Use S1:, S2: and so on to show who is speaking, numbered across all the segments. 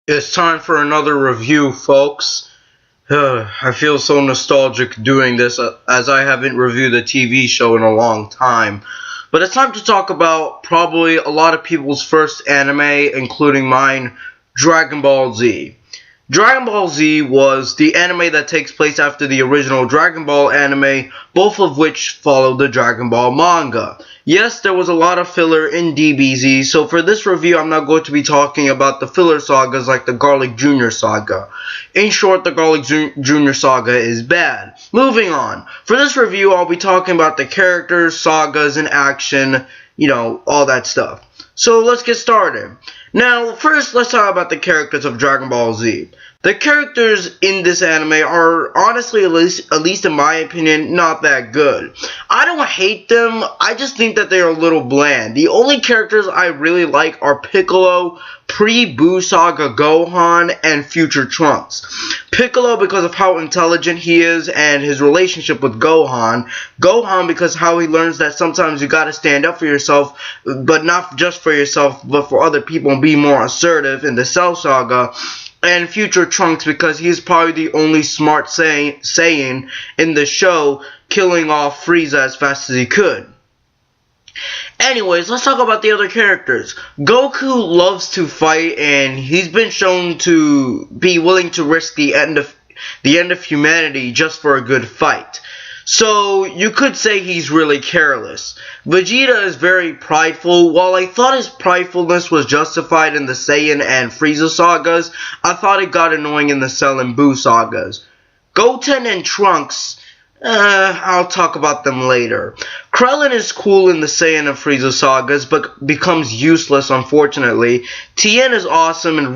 S1: It's time for another review, folks. I feel so nostalgic doing this as I haven't reviewed a TV show in a long time. But it's time to talk about probably a lot of people's first anime, including mine, Dragon Ball Z. Dragon Ball Z was the anime that takes place after the original Dragon Ball anime, both of which follow the Dragon Ball manga. Yes, there was a lot of filler in DBZ, so for this review I'm not going to be talking about the filler sagas like the Garlic Jr. saga. In short, the Garlic Jr. saga is bad. Moving on. For this review I'll be talking about the characters, sagas, and action, all that stuff. So let's get started. Now, first, let's talk about the characters of Dragon Ball Z. The characters in this anime are honestly, at least in my opinion, not that good. I don't hate them, I just think that they are a little bland. The only characters I really like are Piccolo, pre-Buu Saga Gohan, and future Trunks. Piccolo because of how intelligent he is and his relationship with Gohan. Gohan because how he learns that sometimes you gotta stand up for yourself, but not just for yourself, but for other people, and be more assertive in the Cell Saga. And future Trunks because he's probably the only smart Saiyan in the show, killing off Frieza as fast as he could. Anyways, let's talk about the other characters. Goku loves to fight, and he's been shown to be willing to risk the end of humanity just for a good fight. So, you could say he's really careless. Vegeta is very prideful. While I thought his pridefulness was justified in the Saiyan and Frieza sagas, I thought it got annoying in the Cell and Buu sagas. Goten and Trunks, I'll talk about them later. Krillin is cool in the Saiyan and Frieza sagas, but becomes useless, unfortunately. Tien is awesome and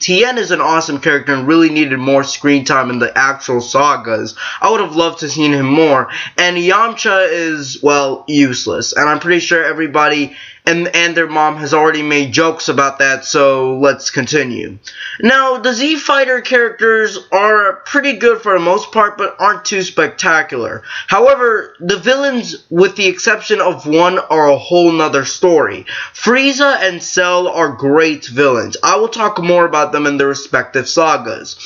S1: Tien is an awesome character and really needed more screen time in the actual sagas. I would have loved to seen him more. And Yamcha is, well, useless. And I'm pretty sure everybody and their mom has already made jokes about that, so let's continue. Now, the Z Fighter characters are pretty good for the most part, but aren't too spectacular. However, the villains, with the exception of one, are a whole nother story. Frieza and Cell are great villains. I will talk more about them in their respective sagas.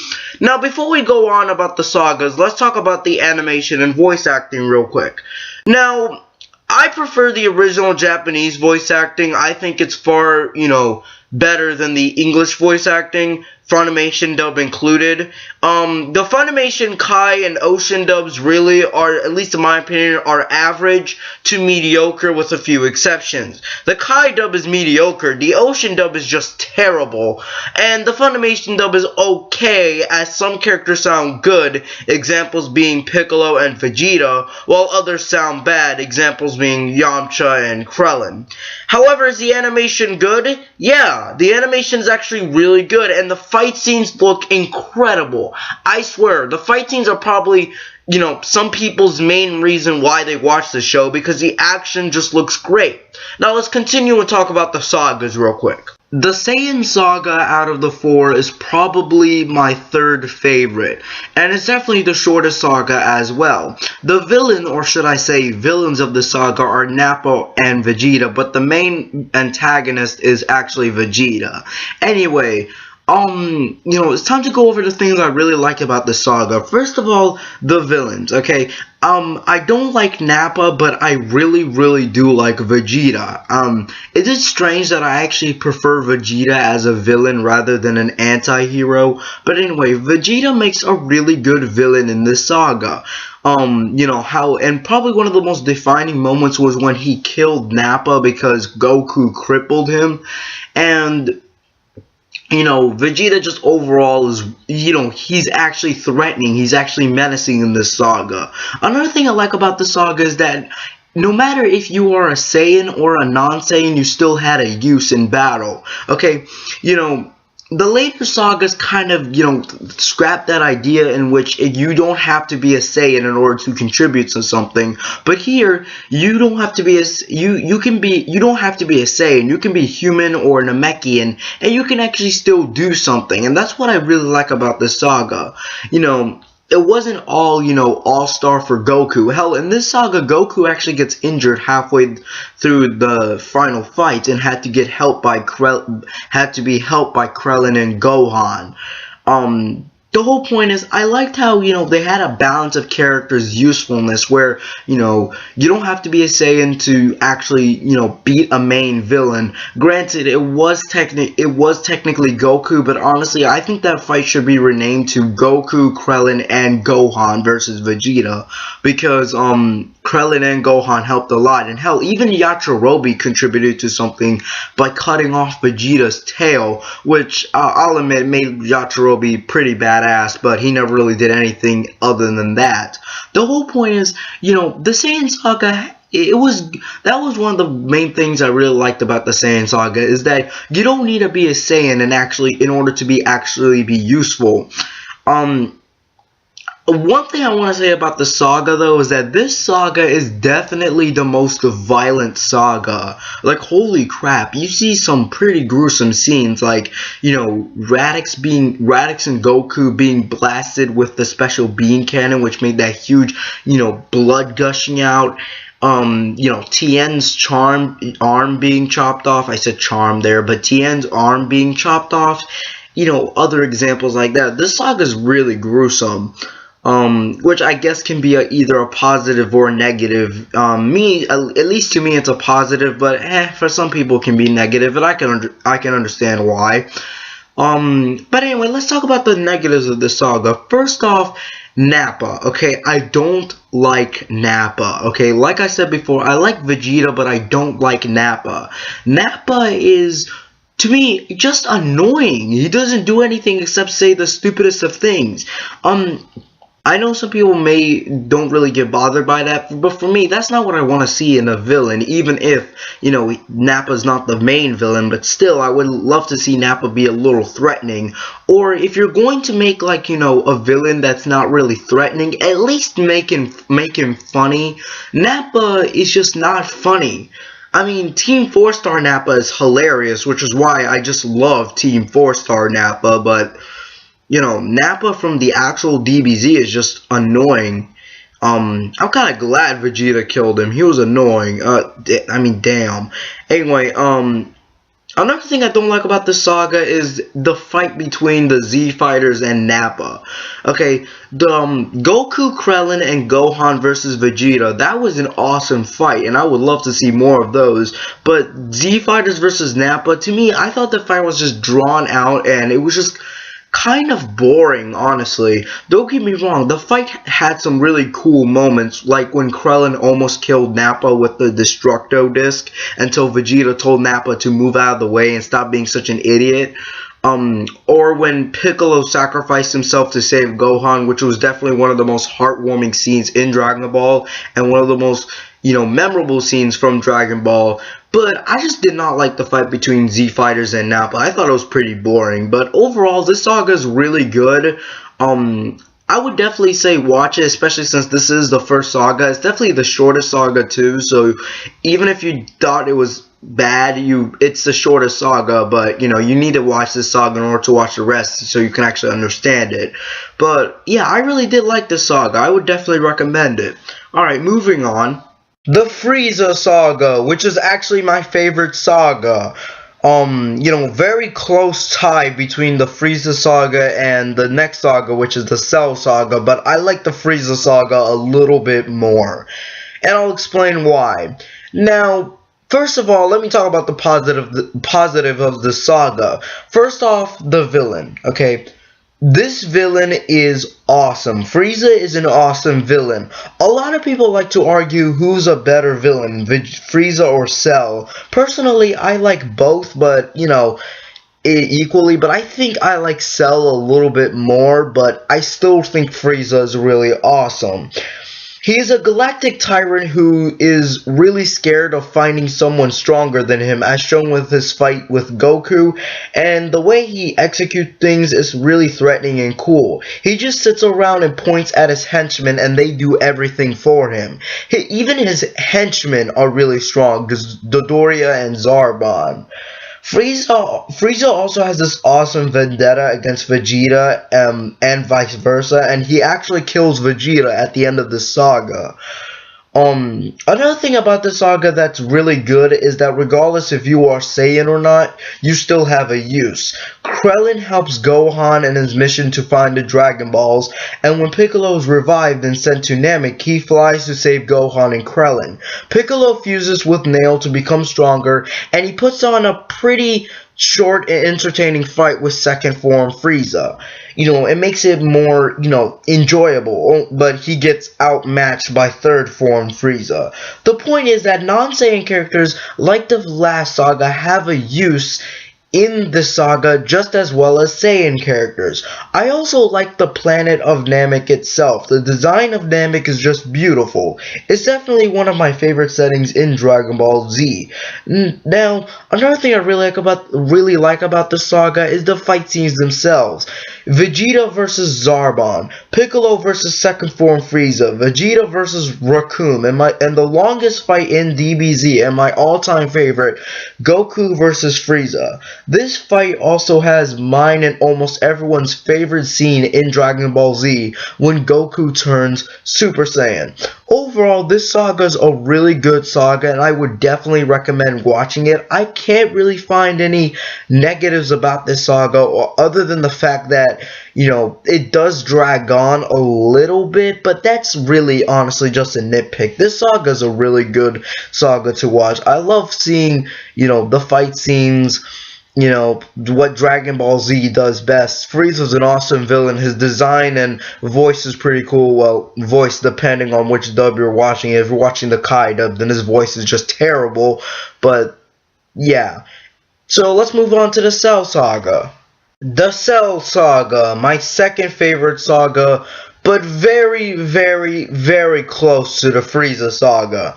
S1: Now, before we go on about the sagas, let's talk about the animation and voice acting real quick. Now, I prefer the original Japanese voice acting. I think it's far, better than the English voice acting, Funimation dub included. The Funimation Kai and Ocean dubs really are, at least in my opinion, are average to mediocre with a few exceptions. The Kai dub is mediocre, the Ocean dub is just terrible, and the Funimation dub is okay, as some characters sound good, examples being Piccolo and Vegeta, while others sound bad, examples being Yamcha and Krillin. However, is the animation good? Yeah, the animation is actually really good, and the fight scenes look incredible. I swear, the fight scenes are probably, some people's main reason why they watch the show, because the action just looks great. Now let's continue and talk about the sagas real quick. The Saiyan saga out of the four is probably my third favorite, and it's definitely the shortest saga as well. The villain, or should I say villains of the saga, are Nappa and Vegeta, but the main antagonist is actually Vegeta. Anyway, it's time to go over the things I really like about the saga. First of all, the villains, okay? I don't like Nappa, but I really do like Vegeta. Is it strange that I actually prefer Vegeta as a villain rather than an anti-hero? But anyway, Vegeta makes a really good villain in this saga. And probably one of the most defining moments was when he killed Nappa because Goku crippled him, and Vegeta just overall is, he's actually threatening, he's actually menacing in this saga. Another thing I like about the saga is that no matter if you are a Saiyan or a non-Saiyan, you still had a use in battle. Okay, the later sagas kind of, scrap that idea in which you don't have to be a Saiyan in order to contribute to something. But here, you don't have to be you don't have to be a Saiyan. You can be human or Namekian, and you can actually still do something. And that's what I really like about this saga. it wasn't all, all-star for Goku. Hell, in this saga, Goku actually gets injured halfway through the final fight and had to be helped by Krillin and Gohan. The whole point is, I liked how, they had a balance of characters' usefulness where, you don't have to be a Saiyan to actually, beat a main villain. Granted, it was technically Goku, but honestly, I think that fight should be renamed to Goku, Krillin, and Gohan versus Vegeta, because, Krillin and Gohan helped a lot, and hell, even Yajirobe contributed to something by cutting off Vegeta's tail, which, I'll admit, made Yajirobe pretty badass, but he never really did anything other than that. The whole point is, the Saiyan Saga, that was one of the main things I really liked about the Saiyan Saga, is that you don't need to be a Saiyan in order to be useful. One thing I want to say about the saga, though, is that this saga is definitely the most violent saga. Like, holy crap, you see some pretty gruesome scenes, like, Radix and Goku being blasted with the special beam cannon, which made that huge, blood gushing out. Tien's arm being chopped off. I said charm there, but Tien's arm being chopped off. Other examples like that. This saga is really gruesome. Which I guess can be either a positive or a negative. At least to me, it's a positive, but for some people it can be negative, and I can understand why. But anyway, let's talk about the negatives of the saga. First off, Nappa. Okay, I don't like Nappa. Okay, like I said before, I like Vegeta, but I don't like Nappa. Nappa is, to me, just annoying. He doesn't do anything except say the stupidest of things. I know some people don't really get bothered by that, but for me, that's not what I want to see in a villain, even if, Nappa's not the main villain, but still, I would love to see Nappa be a little threatening. Or if you're going to make, like, a villain that's not really threatening, at least make him funny. Nappa is just not funny. I mean, Team 4-Star Nappa is hilarious, which is why I just love Team 4-Star Nappa, but Nappa from the actual DBZ is just annoying. I'm kind of glad Vegeta killed him. He was annoying. I mean, damn. Anyway, another thing I don't like about this saga is the fight between the Z Fighters and Nappa. Okay, the Goku, Krillin, and Gohan versus Vegeta, that was an awesome fight, and I would love to see more of those. But Z Fighters versus Nappa, to me, I thought the fight was just drawn out, and it was just kind of boring, honestly. Don't get me wrong, the fight had some really cool moments, like when Krillin almost killed Nappa with the Destructo Disc until Vegeta told Nappa to move out of the way and stop being such an idiot. Or when Piccolo sacrificed himself to save Gohan, which was definitely one of the most heartwarming scenes in Dragon Ball, and one of the most, memorable scenes from Dragon Ball. But I just did not like the fight between Z Fighters and Nappa. I thought it was pretty boring. But overall, this saga is really good. I would definitely say watch it, especially since this is the first saga. It's definitely the shortest saga too. So even if you thought it was bad, it's the shortest saga. But you need to watch this saga in order to watch the rest, so you can actually understand it. But yeah, I really did like this saga. I would definitely recommend it. All right, moving on. The Frieza Saga, which is actually my favorite saga. Very close tie between the Frieza Saga and the next saga, which is the Cell Saga, but I like the Frieza Saga a little bit more. And I'll explain why. Now, first of all, let me talk about the positive of the saga. First off, the villain, okay? This villain is awesome. Frieza is an awesome villain. A lot of people like to argue who's a better villain, Frieza or Cell. Personally, I like both, but, equally. But I think I like Cell a little bit more, but I still think Frieza is really awesome. He is a galactic tyrant who is really scared of finding someone stronger than him, as shown with his fight with Goku, and the way he executes things is really threatening and cool. He just sits around and points at his henchmen, and they do everything for him. Even his henchmen are really strong, Dodoria and Zarbon. Frieza also has this awesome vendetta against Vegeta, and vice versa, and he actually kills Vegeta at the end of the saga. Another thing about this saga that's really good is that regardless if you are Saiyan or not, you still have a use. Krillin helps Gohan in his mission to find the Dragon Balls, and when Piccolo is revived and sent to Namek, he flies to save Gohan and Krillin. Piccolo fuses with Nail to become stronger, and he puts on a pretty short and entertaining fight with second form Frieza. It makes it more, enjoyable, but he gets outmatched by third form Frieza. The point is that non-Saiyan characters, like the last saga, have a use in the saga just as well as Saiyan characters. I also like the planet of Namek itself. The design of Namek is just beautiful. It's definitely one of my favorite settings in Dragon Ball Z. Now, another thing I really like about the saga is the fight scenes themselves. Vegeta versus Zarbon, Piccolo versus second form Frieza, Vegeta versus Raccoon, and the longest fight in DBZ and my all-time favorite, Goku versus Frieza. This fight also has mine and almost everyone's favorite scene in Dragon Ball Z when Goku turns Super Saiyan. Overall, this saga is a really good saga and I would definitely recommend watching it. I can't really find any negatives about this saga other than the fact that, it does drag on a little bit, but that's really honestly just a nitpick. This saga is a really good saga to watch. I love seeing, the fight scenes, what Dragon Ball Z does best. Frieza's an awesome villain. His design and voice is pretty cool. Well, voice depending on which dub you're watching. If you're watching the Kai dub, then his voice is just terrible. But, yeah. So, let's move on to the Cell Saga. The Cell Saga, my second favorite saga, but very, very, very close to the Frieza Saga.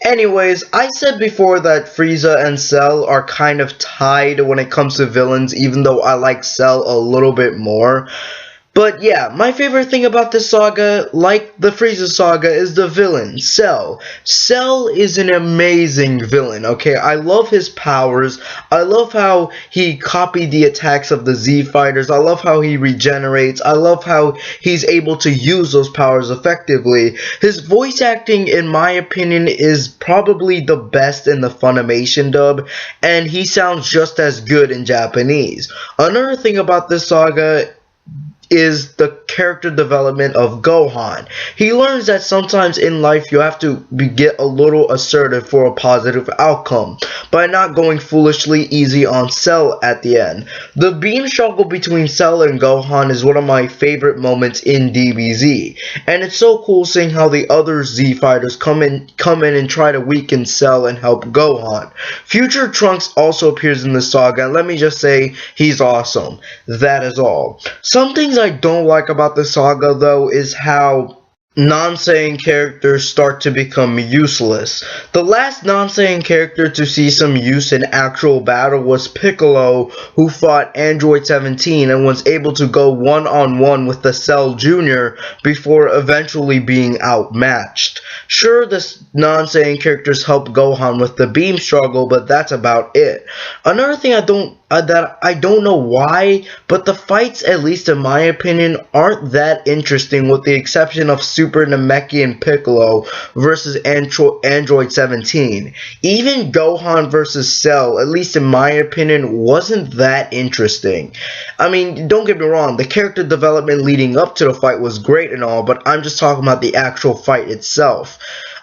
S1: Anyways, I said before that Frieza and Cell are kind of tied when it comes to villains, even though I like Cell a little bit more. But yeah, my favorite thing about this saga, like the Frieza saga, is the villain, Cell. Cell is an amazing villain, okay? I love his powers. I love how he copied the attacks of the Z fighters. I love how he regenerates. I love how he's able to use those powers effectively. His voice acting, in my opinion, is probably the best in the Funimation dub, and he sounds just as good in Japanese. Another thing about this saga is the character development of Gohan. He learns that sometimes in life you have to get a little assertive for a positive outcome by not going foolishly easy on Cell at the end. The beam struggle between Cell and Gohan is one of my favorite moments in DBZ, and it's so cool seeing how the other Z fighters come in and try to weaken Cell and help Gohan. Future Trunks also appears in the saga, and let me just say, he's awesome. That is all. Some things I don't like about the saga, though, is how non-Saiyan characters start to become useless. The last non-Saiyan character to see some use in actual battle was Piccolo, who fought Android 17 and was able to go one-on-one with the Cell Jr. before eventually being outmatched. Sure, the non-Saiyan characters help Gohan with the beam struggle, but that's about it. Another thing that I don't know why, but the fights, at least in my opinion, aren't that interesting with the exception of Super Namekian Piccolo versus Android 17. Even Gohan versus Cell, at least in my opinion, wasn't that interesting. I mean, don't get me wrong, the character development leading up to the fight was great and all, but I'm just talking about the actual fight itself.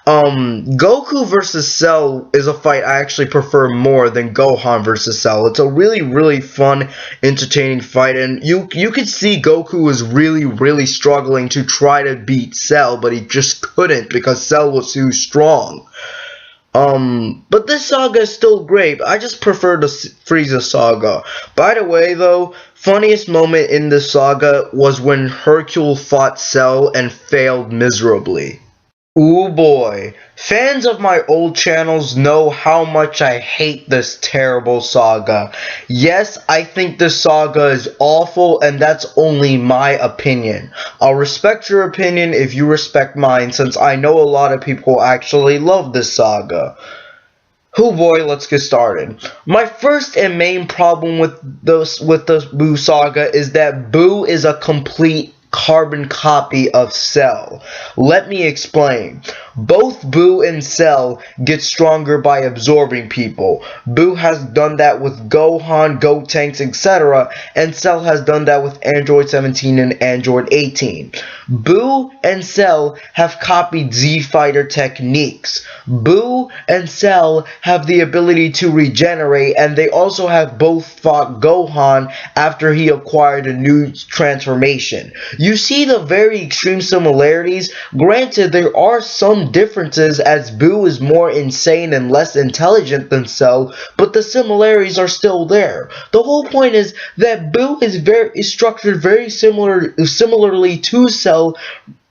S1: Goku versus Cell is a fight I actually prefer more than Gohan versus Cell. It's a really, really fun, entertaining fight, and you can see Goku was really struggling to try to beat Cell, but he just couldn't because Cell was too strong. But this saga is still great. I just prefer the Frieza saga. By the way, though, funniest moment in this saga was when Hercule fought Cell and failed miserably. Ooh boy, fans of my old channels know how much I hate this terrible saga. Yes, I think this saga is awful, and that's only my opinion. I'll respect your opinion if you respect mine, since I know a lot of people actually love this saga. Oh boy, let's get started. My first and main problem with the Boo saga is that Boo is a complete carbon copy of Cell. Let me explain. Both Boo and Cell get stronger by absorbing people. Boo has done that with Gohan, Gotenks, etc., and Cell has done that with Android 17 and Android 18. Boo and Cell have copied Z-Fighter techniques. Boo and Cell have the ability to regenerate, and they also have both fought Gohan after he acquired a new transformation. You see the very extreme similarities. Granted, there are some differences as Boo is more insane and less intelligent than Cell, but the similarities are still there. The whole point is that Boo is structured very similarly to Cell,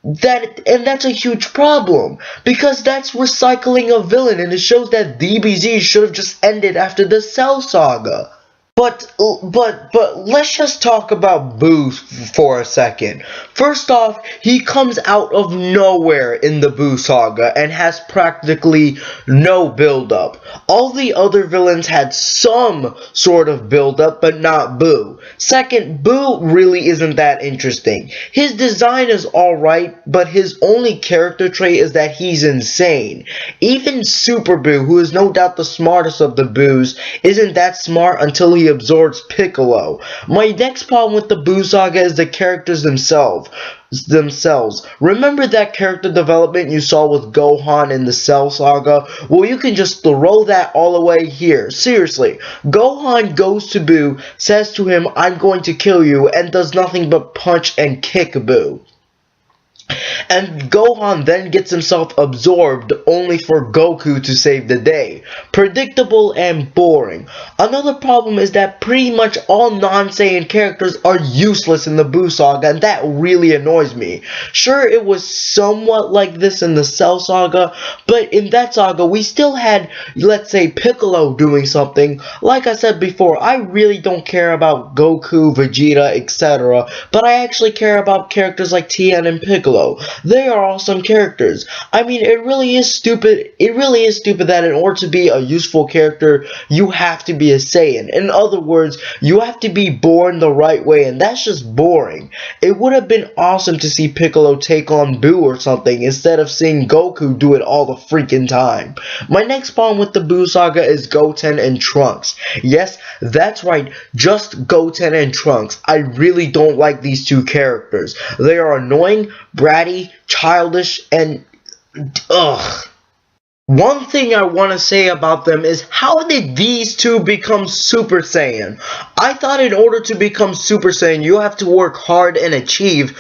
S1: and that's a huge problem, because that's recycling a villain, and it shows that DBZ should have just ended after the Cell saga. But let's just talk about Boo for a second. First off, he comes out of nowhere in the Boo saga and has practically no build-up. All the other villains had some sort of build-up, but not Boo. Second, Boo really isn't that interesting. His design is alright, but his only character trait is that he's insane. Even Super Boo, who is no doubt the smartest of the Boos, isn't that smart until he absorbs Piccolo. My next problem with the Boo saga is the characters themselves. Remember that character development you saw with Gohan in the Cell saga? Well, you can just throw that all away here. Seriously, Gohan goes to Boo, says to him, "I'm going to kill you," and does nothing but punch and kick Boo. And Gohan then gets himself absorbed, only for Goku to save the day. Predictable and boring. Another problem is that pretty much all non-Saiyan characters are useless in the Boo saga, and that really annoys me. Sure, it was somewhat like this in the Cell saga, but in that saga we still had, let's say, Piccolo doing something. Like I said before, I really don't care about Goku, Vegeta, etc., but I actually care about characters like Tien and Piccolo. They are awesome characters. I mean, it really is stupid that in order to be a useful character, you have to be a Saiyan. In other words, you have to be born the right way, and that's just boring. It would have been awesome to see Piccolo take on Boo or something, instead of seeing Goku do it all the freaking time. My next problem with the Boo saga is Goten and Trunks. Yes, that's right, just Goten and Trunks. I really don't like these two characters. They are annoying, bratty, childish, and ugh. One thing I want to say about them is, how did these two become Super Saiyan? I thought in order to become Super Saiyan you have to work hard and achieve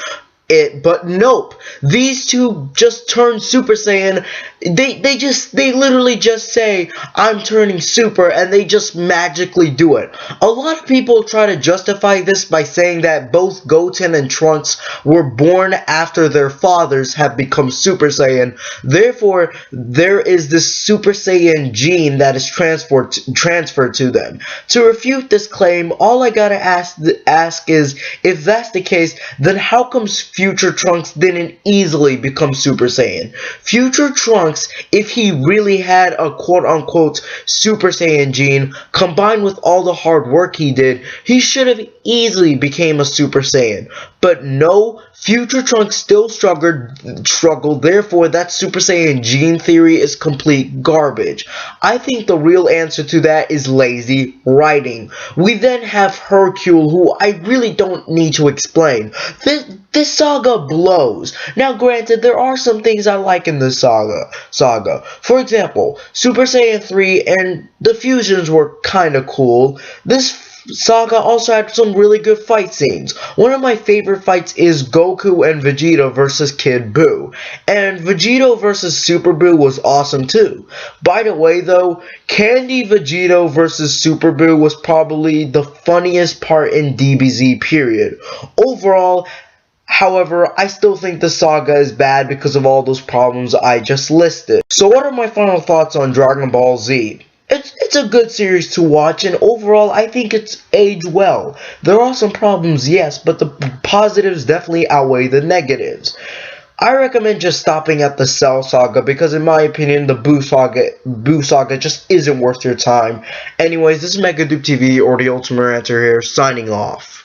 S1: it, but nope. These two just turn Super Saiyan. They literally just say, "I'm turning super," and they just magically do it. A lot of people try to justify this by saying that both Goten and Trunks were born after their fathers have become Super Saiyan. Therefore, there is this Super Saiyan gene that is transferred to them. To refute this claim, all I gotta ask is, if that's the case, then how comes Future Trunks didn't easily become Super Saiyan? Future Trunks, if he really had a quote-unquote Super Saiyan gene, combined with all the hard work he did, he should have easily became a Super Saiyan. But no, Future Trunks still struggled, therefore that Super Saiyan gene theory is complete garbage. I think the real answer to that is lazy writing. We then have Hercule, who I really don't need to explain. This saga blows. Now granted, there are some things I like in this saga. For example, Super Saiyan 3 and the fusions were kinda cool. This saga also had some really good fight scenes. One of my favorite fights is Goku and Vegeta versus Kid Buu. And Vegeta versus Super Buu was awesome too. By the way though, Candy Vegeta versus Super Buu was probably the funniest part in DBZ period. Overall, however, I still think the saga is bad because of all those problems I just listed. So what are my final thoughts on Dragon Ball Z? It's a good series to watch, and overall I think it's aged well. There are some problems, yes, but the positives definitely outweigh the negatives. I recommend just stopping at the Cell Saga because in my opinion the Boo Saga just isn't worth your time. Anyways, this is MegaDoopTV or the Ultimate Answer here, signing off.